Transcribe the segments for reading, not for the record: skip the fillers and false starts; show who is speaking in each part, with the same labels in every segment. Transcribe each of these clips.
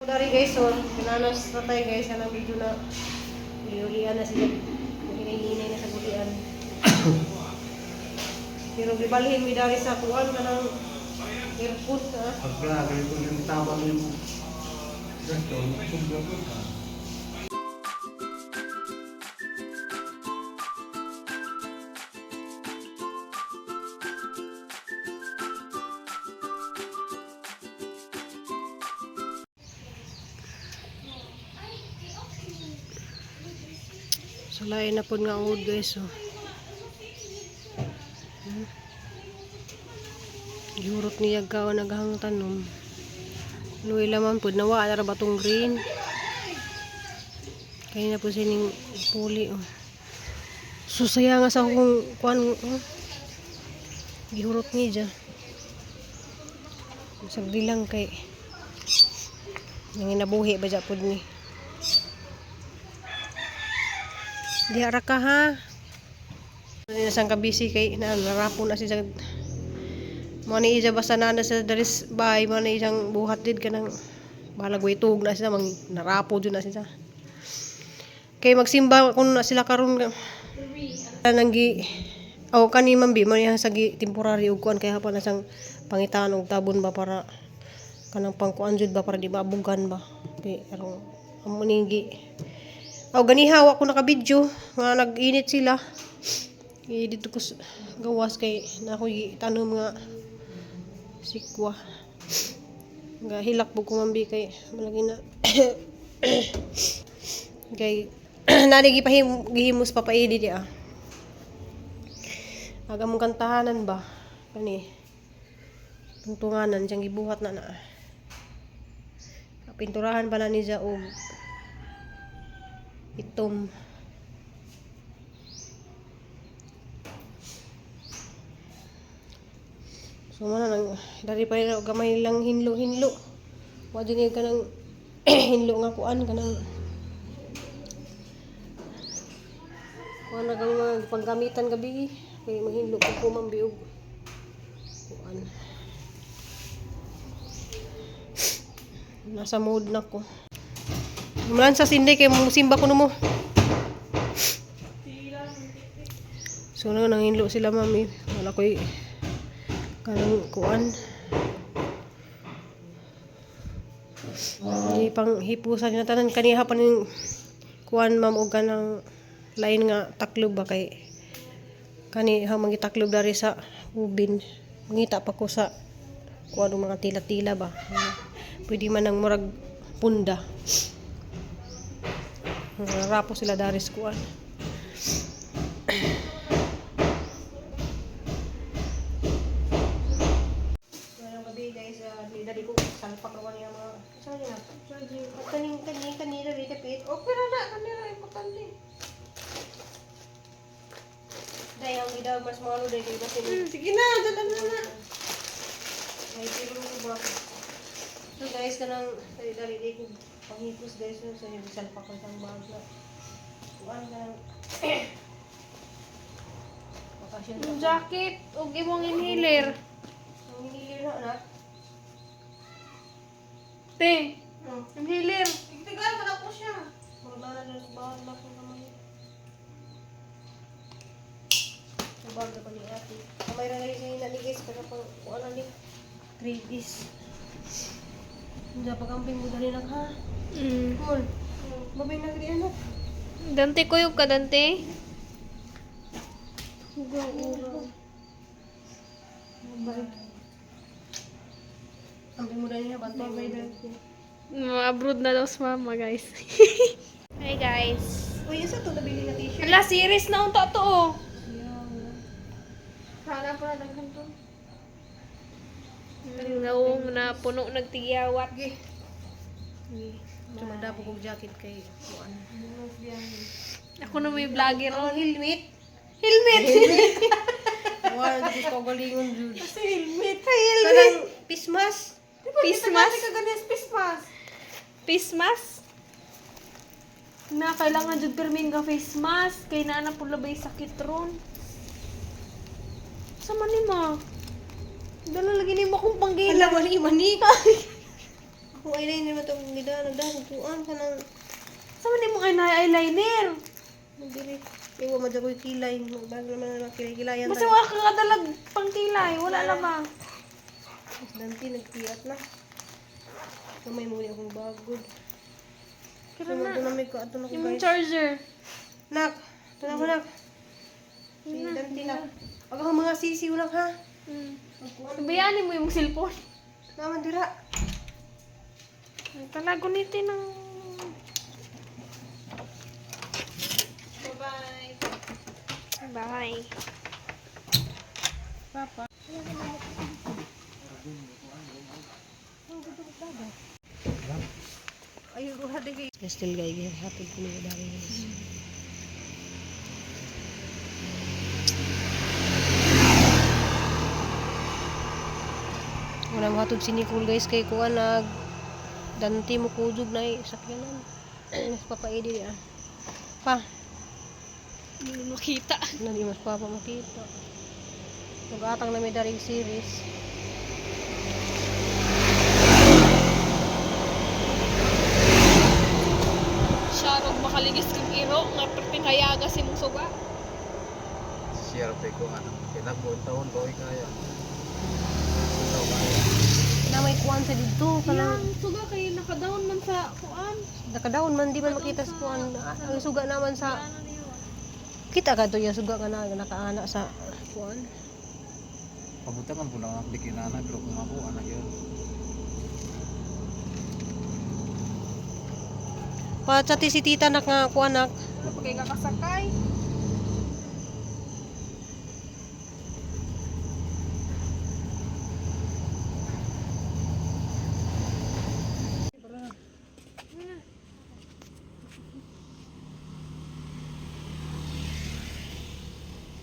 Speaker 1: Dari guys, so pinanos na tayo guys, anong video na uli-ulian na sila. Hinahinay na sa gulian. Pero gibalhin mi dari sa tuwan ka ng airport ha.
Speaker 2: Pagka ito yung tama yung gasto, subra po ka.
Speaker 1: So lain na po nga ud guys. So. Gihurot niya gawa naghang tanom. Luwi laman po nawa ara batong green. Kaya na po sining puli oh. So saya nga sa akong kuan oh. Gihurot niya dyan. Sagdi lang kay nang inabuhi ba dyan po ni. Di ara ka ha. Hindi na sang kabisi kay narapon na siya. Mani ija basta nana sa daris bay, mani ijang buhat did ka ng balagway tug na siya, narapo dyan na siya. Kay magsimba kung na sila karon nanggi aw kani mambi man yang sagi temporary ug kuan kay hapa na sang pangitaan og tabon ba para kanang pangkuan jud ba para di mabugan ba. Kay arong amuningi aw ganihaw ako naka-video nga nag-init sila. Dito ko gawas kay na ako tanom nga sikwa. Nga hilak po kumambi kay malagi na kay nari gihimos papaidi di ah. Aga mong kantahanan ba kani tungtunganan siyang gibuhat na na. Pinturahan pa na niya og itom. So mana nang dari pa rin gamay lang hinlo. Wa din ka nang hinlo nga kuan kanang kuan nagang paggamitan gabi kay maghinlo ko kumambiog kuan. Nasa mood na ko. Mulan sa sinde kay musimba ko mo. So nang hinlo sila mami. Wala koy kanang kuan di pang hipusan na tanan kaniha pa ning kuan ma'am og kanang lain nga taklob ba kay kaniha mangitaklob dari sa ubin mangita pa ko sa kuan mga tila-tila ba pwede man nang murag punda rapo sila dari sa kuan. Dari ko salpak naman yung mga sorry na kanina rin kapit okay na kanina importante dahil ang gidaw mas malo dahil kayo kasi sige na dadan na may tiro ba so guys kanang dari ko panghipos guys so yung salpak ko isang bag na kuhan na
Speaker 3: yung jacket ug imong inhaler
Speaker 1: ang inhaler na
Speaker 3: te inhaler
Speaker 1: tigtigan mo na po siya wala na lang bawal na po naman sabag na pa ni ate kamay na rin sa'yo naligis para pang kuha na ni 3 days hindi pag-amping mo dali lang ha cool babay na rin anak
Speaker 3: dante kuyog ka dante
Speaker 1: babay amping mo dali na babay dali
Speaker 3: abroad na daw sa mama guys. Hi guys.
Speaker 1: uy isa to nabili na t-shirt
Speaker 3: Ala series na unta to oh. Sana pa lang kanto. Ngawong na puno nagtigiyawat.
Speaker 1: tumanda po kong jacket kay kuan
Speaker 3: Ako na may vlogger
Speaker 1: ang
Speaker 3: oh.
Speaker 1: helmet
Speaker 3: Helmet.
Speaker 1: wala di ko galingon jud
Speaker 3: Kasi helmet.
Speaker 1: kanang pismas
Speaker 3: Pismas.
Speaker 1: ganis pismas
Speaker 3: Face mask. Na kailangan jud permin ka face mask kay naa na pud labay sakit ron. Sa man ni ma? Dala lagi nimo akong panggila.
Speaker 1: Wala mani mani. Ako Kung eyeliner mo itong nagdahog kuan ka ng
Speaker 3: Saan man mo kayo na eyeliner?
Speaker 1: nagdiri. Iwa mo dyan ko yung kilay. Bago naman na kilay-kilayan
Speaker 3: Basta wala ka kadalag pang kilay. Wala na ba?
Speaker 1: Nanti nagtiyat na. Kamay muli akong bagod.
Speaker 3: Kira
Speaker 1: Ito
Speaker 3: na.
Speaker 1: na may ka. Ito na ko
Speaker 3: Yung
Speaker 1: guys.
Speaker 3: charger.
Speaker 1: Nak. Ito na ko nak. Si Nanti nak. Pag ako mga sisiw nak ha.
Speaker 3: Sabayanin mo yung cellphone.
Speaker 1: Naman dira.
Speaker 3: Talago nito ng...
Speaker 1: Bye-bye.
Speaker 3: Bye.
Speaker 1: Papa. Ayun, hati kayo. Still guys, hati ko na dari guys. Wala mahatod si Nicole guys kay kuha nag danti mo kujog na sakyanan. Mas papaidi niya. Pa,
Speaker 3: Hindi mo makita.
Speaker 1: hindi mas papa makita. Nag-atang na may daring series.
Speaker 3: Sharog makaligis kang iro. Nga pertinghayaga si mong suga.
Speaker 2: Share pa ko ano. Kinabuon taon ko kaya. Ito kaya.
Speaker 1: Na may kuan sa dito kanang
Speaker 3: Yang suga kay nakadown man sa kuan.
Speaker 1: nakadaon man di man makita sa kuan. Ang suga naman sa
Speaker 3: Ano niyo?
Speaker 1: kita ka to yung suga ka na nakaana sa kuan.
Speaker 2: Pabuta man po lang ako di kinana pero kung ako anak yun.
Speaker 1: Patsati si tita nak nga kuan nak.
Speaker 3: Kapag kakasakay.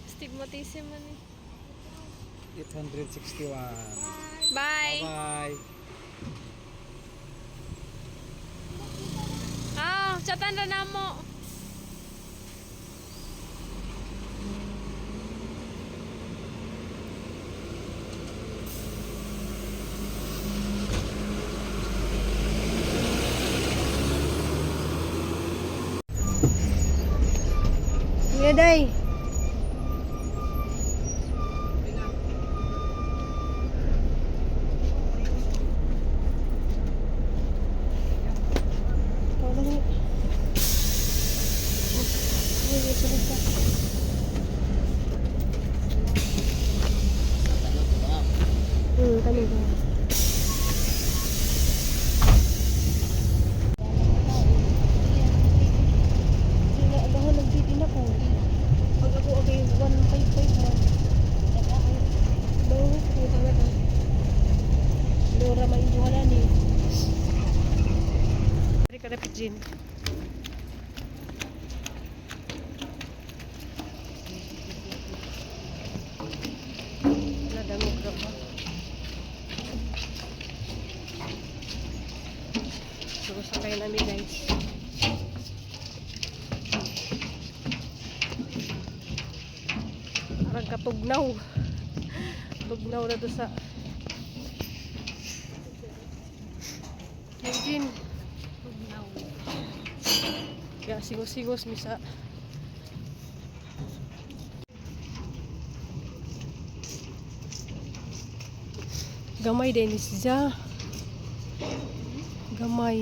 Speaker 3: Stigmatism man eh.
Speaker 2: 861.
Speaker 3: Bye.
Speaker 2: Bye.
Speaker 3: Ah, chatan na mo.
Speaker 1: Kuya Day. Ikaw lang eh. Uy, sunod ka. Kami ko. Sila, agahan nagtitin ako. Pag ako agay 155 man. Daw, puta na ka. Dora mainjuhala ni. Dari ka dapat Jin. Wala dami ko pa. So, sakay namin guys. Parang katugnaw. Tugnaw na to sa engine. Tugnaw. Kaya singos-singos misa. Gamay din siya. Gamay.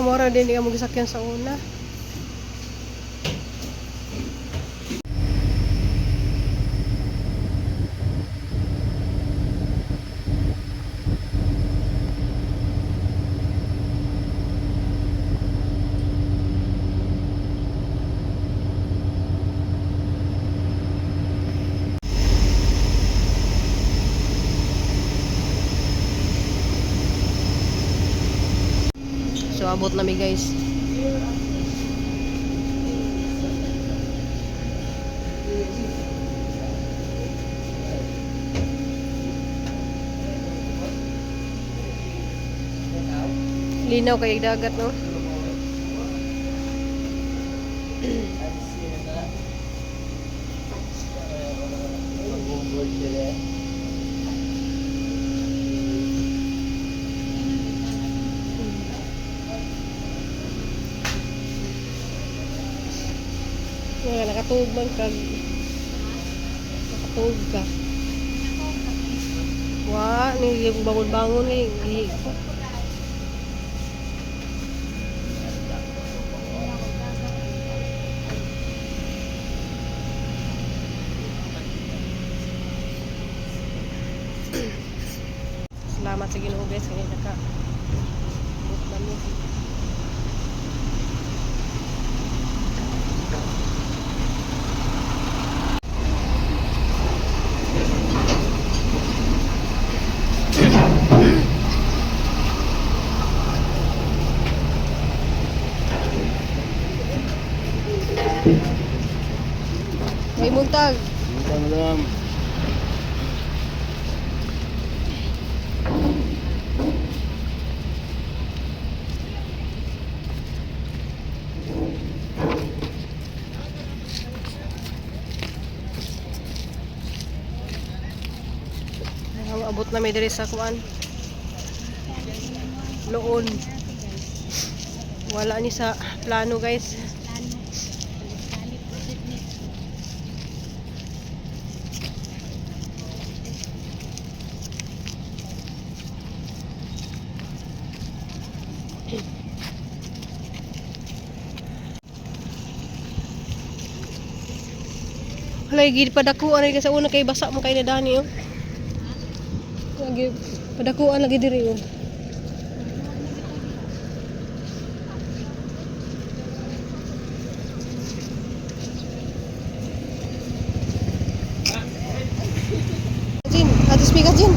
Speaker 1: Mora din di ka magsakyan sa una. So abot na mi guys. Linaw kay dagat, no? Nga, nakatuog man kag. Nakatuog ka. Wa, ni bangon-bangon ni. Salamat sa Ginoo guys kaya naka buklan mo. Ay muntag.
Speaker 2: Madam.
Speaker 1: Abot na may diri sa kuan. Loon. Wala ni sa plano guys. Halay gid padakuan lagi sa una kay basa mo kay na dani oh. Lagi padakuan lagi diri oh. Jin, atas mika Jin.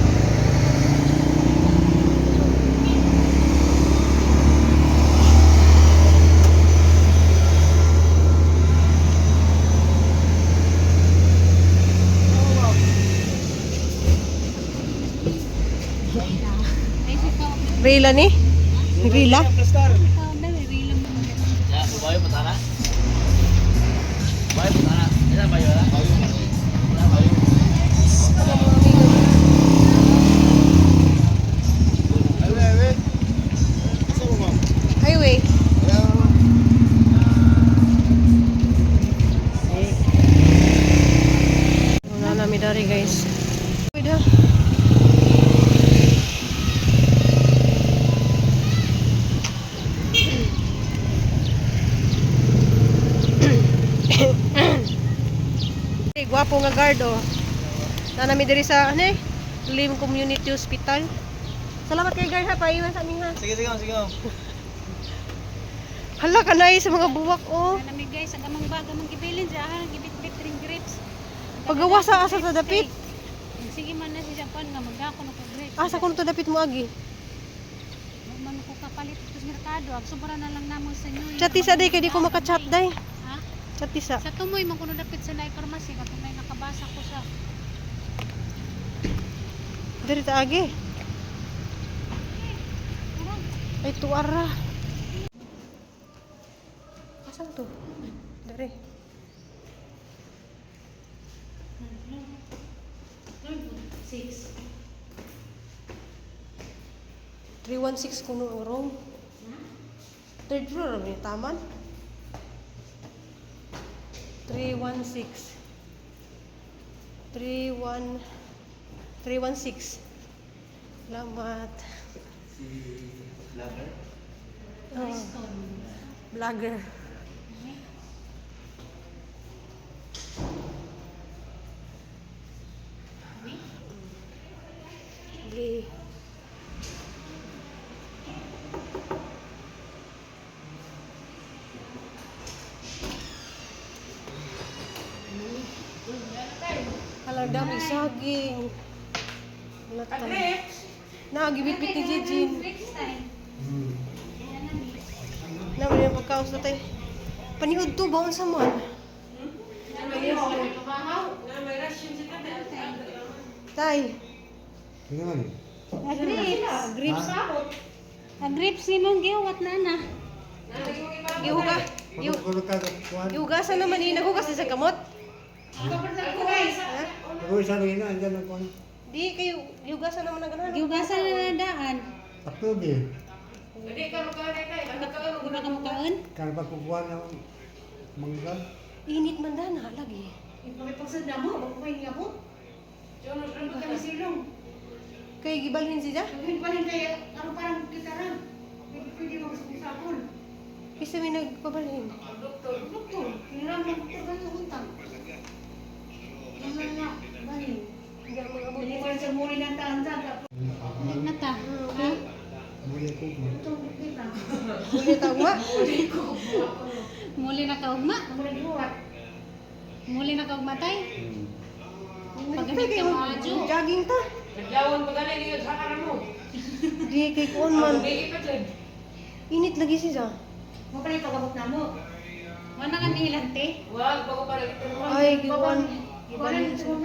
Speaker 1: Rila ni? Rila?
Speaker 2: Ya, bayo patara. Bayo patara. Ina bayo la. Ina bayo.
Speaker 1: Highway. Wala na mi dari guys. Udah. Gwapo nga guard oh. Nanami diri sa ano Lim Community Hospital. Salamat kay guard ha, paiwan sa amin ha.
Speaker 2: Sige.
Speaker 1: Hala ka na sa mga buwak oh.
Speaker 3: Nami guys, ang amang baga mang gibilin sa ahang gibit-bit ring grapes.
Speaker 1: Paggawa sa asa sa dapit.
Speaker 3: Sige man na si Japan nga magdako na ko grapes.
Speaker 1: Asa kuno to dapit mo agi.
Speaker 3: Man ko kapalit sa merkado, ag sobra na lang namo sa inyo.
Speaker 1: Chat isa day kay di ko maka-chat day.
Speaker 3: Ha?
Speaker 1: Chat isa.
Speaker 3: Sa tumoy man kuno dapit sa nay farmasi katong may nakabasa ko sa
Speaker 1: Diri ta agi. Ay tuara. Asan to? Dari.
Speaker 3: six.
Speaker 1: 316 kuno ang room. Third floor ni taman. 316. 316. Salamat.
Speaker 2: Vlogger.
Speaker 1: Oh, vlogger. Beli. Halang dami saging. Lata. Na gibit-bit ni Jijin. Na may pagkaos na tayo. Panihod to ba sa mon? Tay.
Speaker 2: Tingnan.
Speaker 1: Grapes.
Speaker 3: Ang grips ni mong giwat na na.
Speaker 1: Gihuga.
Speaker 2: Pagkukulog ka kuhan.
Speaker 1: Gihugasan naman eh. Naghugas din sa kamot. Ha?
Speaker 2: Ako isa rin na, andyan ang kuhan.
Speaker 1: Di kayo gihugasan naman ng ganahan.
Speaker 3: Giwgasan na daan.
Speaker 2: Takto din.
Speaker 1: Hindi ka makaanay tayo.
Speaker 3: Di ba ka makaon?
Speaker 2: Kaya pagkukuhan ng mangga.
Speaker 1: Init man dana lagi. Kay gibalhin siya? Kasi may nagpabalhin. Hindi ako mag-abot.
Speaker 3: Ano ta? Ha?
Speaker 2: Muli ko mo.
Speaker 1: Ulit ako nga.
Speaker 3: Muli na kaugma? Muli na kaugmatay? Paggamit ka mo adyo.
Speaker 1: Jogging ta.
Speaker 4: Naglawan pa galing yun sa kanan mo.
Speaker 1: Di kay kuon man.
Speaker 4: Hindi ipatid.
Speaker 1: Init lagi siya.
Speaker 3: Wala ka nihilante?
Speaker 4: Wag, bago pa rin ito naman.
Speaker 1: Ay, giwan. Gibalhin siya.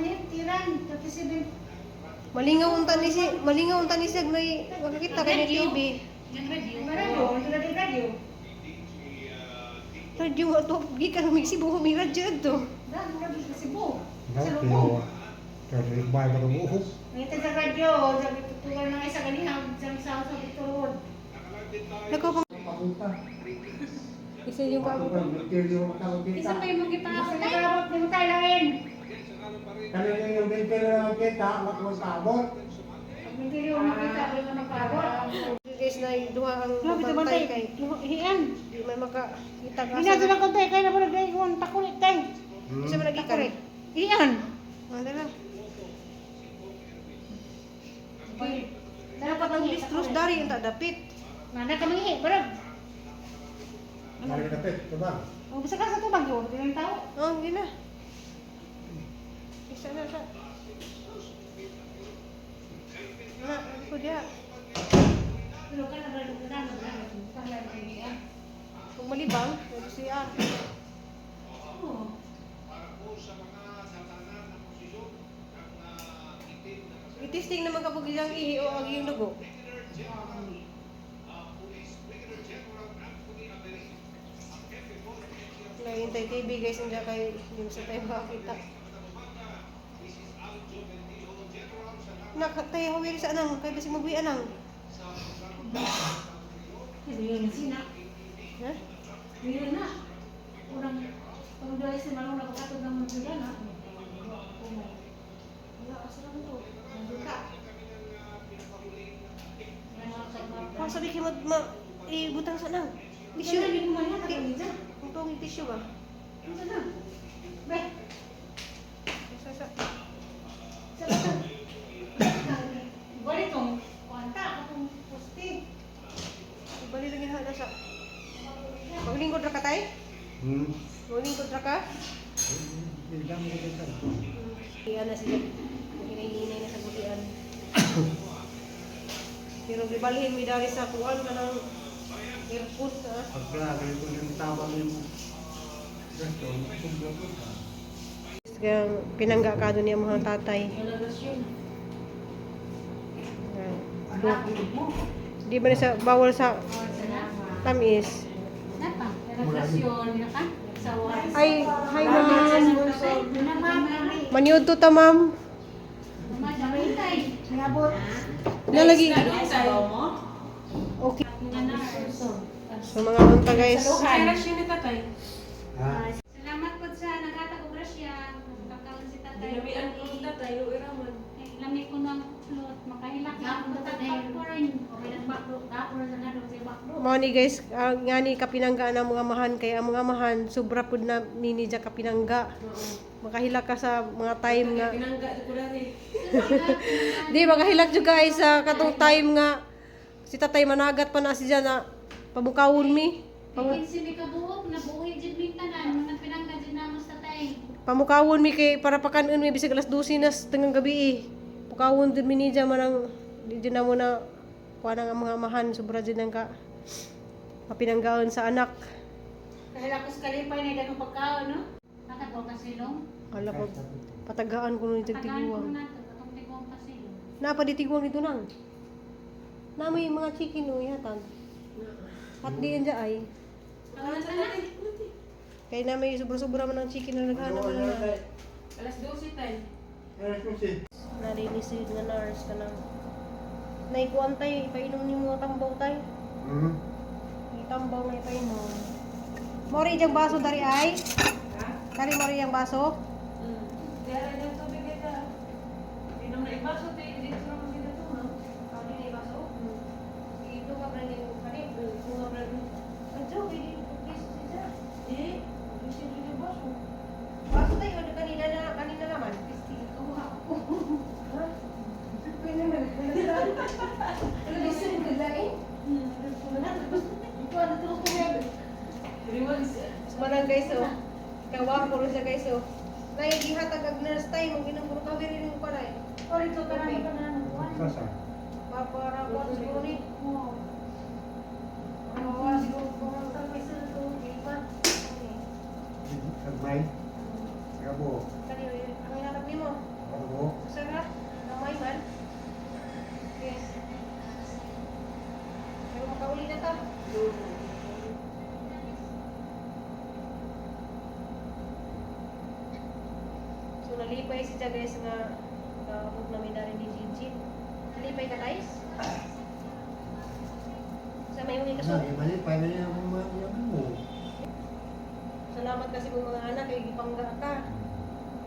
Speaker 1: Malingaw unta ni si, malingaw unta ni siya may makakita kay ni TV.
Speaker 3: Yung radio?
Speaker 1: Radio nga to, gikan Mexico may radyo to.
Speaker 2: Dapat pero pero bay ba mo?
Speaker 1: Nako pang
Speaker 2: Papunta.
Speaker 1: isa yung
Speaker 2: Ako pa material mo tawag kita.
Speaker 3: Isa pa yung mga ipangakotay?
Speaker 2: Kaya yung material lang kita, makuha sabot.
Speaker 1: guys na yung duha ang babantay kay.
Speaker 3: Hiyan.
Speaker 1: Di man makakita ka
Speaker 3: Minato
Speaker 1: sa.
Speaker 3: lang kontay kaya na pala dahil kung takulit tayo.
Speaker 1: Isa man lagi kare.
Speaker 3: Hiyan.
Speaker 1: Ano na?
Speaker 3: Dapat
Speaker 1: Ang distrus dari yung dapit.
Speaker 3: Mana ka mangihi, barag.
Speaker 2: Mari kapit, coba.
Speaker 3: Ang bisa ka sa tubag yun, hindi lang tao.
Speaker 1: Oh, hindi na. Isa na siya. Na, ano ko diya?
Speaker 3: Pero ka na barag na barag. Tangan ka niya.
Speaker 1: Kung malibang, pwede siya.
Speaker 3: Oo.
Speaker 1: Itisting naman kapag ilang ihi o ag yung dugo. Nahintay TV guys, hindi kay hindi sa tayo makakita. Nakatay ako sa anang, kaya basi magwi anang.
Speaker 3: Kasi yun sina.
Speaker 1: Ha?
Speaker 3: Yun na. Urang pag dahil sa manong nakakatod ng mga na.
Speaker 1: Wala, asal lang to.
Speaker 3: Nandun
Speaker 1: Kung sabi kayo ibutang sa anang.
Speaker 3: Tissue. Hindi mo man
Speaker 1: Kung tong tissue ba?
Speaker 3: Ano na? Bay.
Speaker 1: Sa.
Speaker 3: Balik tong kwanta akong poste.
Speaker 1: Ibali lang yung hada sa. Maglingkod ra ka tay? Maglingkod ra ka?
Speaker 2: Bigyan mo kita.
Speaker 1: Iyan na siya. Hinay-hinay na sa butian. Pero gibalhin mi dari sa kuan ka ng airport ha.
Speaker 2: Pagka ko yung tawag mo. Gusto, sumbong ka.
Speaker 1: Kaya pinangga ka doon niya mga tatay. Di ba na sa bawal sa tamis?
Speaker 3: Napa? Relasyon na ka? Sawa.
Speaker 1: Ay, hi ma'am.
Speaker 3: Mama.
Speaker 1: Maniud to ta ma'am.
Speaker 3: Mamatay. Nabot.
Speaker 1: Nalagi.
Speaker 3: mo?
Speaker 1: Okay.
Speaker 3: Nana.
Speaker 1: So mga unta guys.
Speaker 4: Relasyon ni tatay.
Speaker 2: Ha?
Speaker 3: Salamat po sa nagatag og grasya. Pagkaon si tatay.
Speaker 4: Dinamian ko ng tatay, o iraman.
Speaker 3: Lami ko ng plot. Makahilak na ako tatay.
Speaker 1: Mao ni guys, nga ni kapinangga ang mga mahan kay ang mga mahan sobra pud na nini ja kapinangga. Makahilak ka sa mga time nga.
Speaker 4: Pinangga ko dati.
Speaker 1: Di makahilak jud guys sa katong time nga si tatay managat pa na siya na pamukawon mi.
Speaker 3: Pagkin si mi kabuok na buhi jud mi tanan mga pinangga jud namo sa tatay.
Speaker 1: Pamukawon mi kay para pakanon mi bisag alas 12 na sa tangang gabi. Pukawon jud mi ni ja manang di jud na mo na kuha nga mga mahan sobra jud nang ka mapinanggaon sa anak.
Speaker 3: Dahil ako sa kalipay na dagang pagkaon no. Nakataw ka silong.
Speaker 1: Ala pa patagaan ko ni
Speaker 3: Tagaan ko
Speaker 1: tiguang.
Speaker 3: na to katong tigong pa silong.
Speaker 1: Napa di tiguang dito nang. Namoy mga chicken o yatan. At diyan dyan ay. Kaya na may sobra-sobra man ng chicken na naghanap na na.
Speaker 4: Alas 12 tayo.
Speaker 1: Nalinisid nga nurse ka nang. Naikuan tayo, ipainom ni mo tambaw tayo. Itambaw nga ipainom. Mori diyang baso dari ay? Dari mori yung baso?
Speaker 4: Kaya rin yung tubig ito. Inom na ibaso tayo. Dito naman dito ito, no? Kau din ibaso? Ito ka brand yung kanip. Ito ka brand yung... Adyo, hindi ito piso siya. Eh? Piso din yung baso.
Speaker 1: Baso tayo, ano kanina naman?
Speaker 4: Pisto ko ako.
Speaker 1: Ha? Pwede naman. Ano gusto mo nila eh?
Speaker 4: Ito, ano terus ko yan? Riwalis.
Speaker 1: Semanang guys oh. Kawa puro siya guys oh. Nay gihatag ag nurse tayo mong ginang puro kawiri rin pa ray. O rito ka na para ko siguro ni. Wala siguro kung ang piso to di pa.
Speaker 5: Sagmay. Sagabo.
Speaker 1: Kani ang hanap nimo.
Speaker 5: Sagabo.
Speaker 1: Sarap. Gamay man. Yes. Pero makauli na ta. So nalipay siya guys nga kaabot na may dari ni Gigi. Nalipay ka guys? Sa may uli ka so.
Speaker 5: Balik pa na yung mga mo.
Speaker 1: Salamat kasi kung mga anak kay gipangga ka.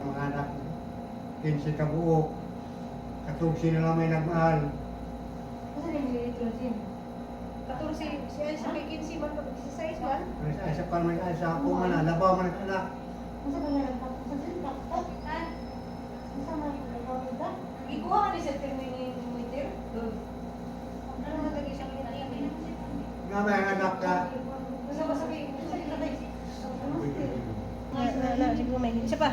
Speaker 5: Mga anak. 15 ka buok. Katong sila lang may nagmahal.
Speaker 1: Kasi hindi ito din. 14 si ay sa kay 15 man pag 16 man.
Speaker 5: Ay sa pa may ay sa ako man labaw man ang anak.
Speaker 1: Ikuha ka ni sa termometer. Ano man lagi siya kinaimin?
Speaker 5: Nga may anak ka.
Speaker 1: Basta kay na siguro may isa pa.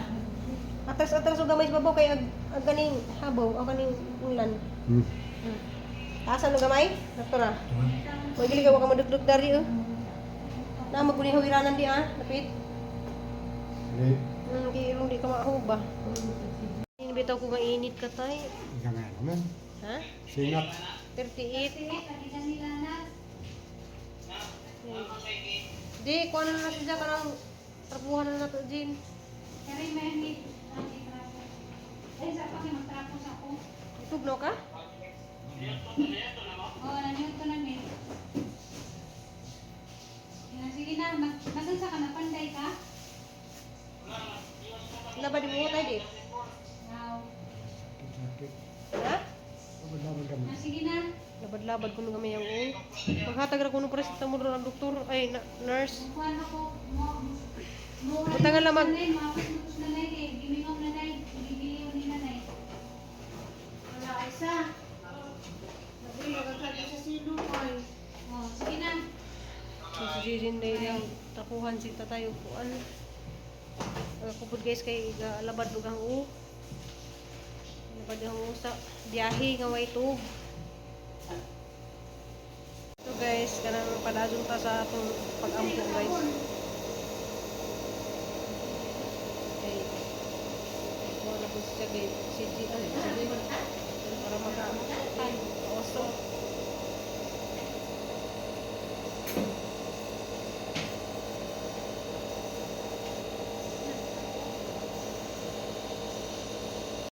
Speaker 1: Atras og gamay sa babaw kay ag ganing habaw o ganing ulan. Tasan og gamay? Doktora. Wa gili ka wa ka madugdug dari oh. Na maguni hawiranan di ah, napit. Kaya di ka mahuba. Ini bitaw ko mainit ka tay.
Speaker 5: Nga naman.
Speaker 1: Ha?
Speaker 5: Sinat.
Speaker 1: 38. Di, kuha na natin dyan ka ng trapuhan na natin dyan. Itugno ka?
Speaker 6: Sige na, masansa ka na, panday ka?
Speaker 1: Labad mo tayo di?
Speaker 6: Now,
Speaker 1: Ha?
Speaker 6: sige na.
Speaker 1: Labad-labad ko nung kami yung paghatag ra ko nung paracetamol ng doktor, ay nurse.
Speaker 6: Kuhan ako, mo
Speaker 1: Butangan lamang.
Speaker 6: mapos na nay, gimingom na nay, bibili ni nanay.
Speaker 4: Wala isa. Nabi, magkakagay sa sino ko ay.
Speaker 6: Oh, sige na.
Speaker 1: So si Jirin na yung tapuhan si tatay upuan. Kupod guys kay labad mo kang labad ang sa biyahe nga way tug. So guys, kanang padadyon ta sa atong pag-ampo guys. Okay. Wala po siya guys. Si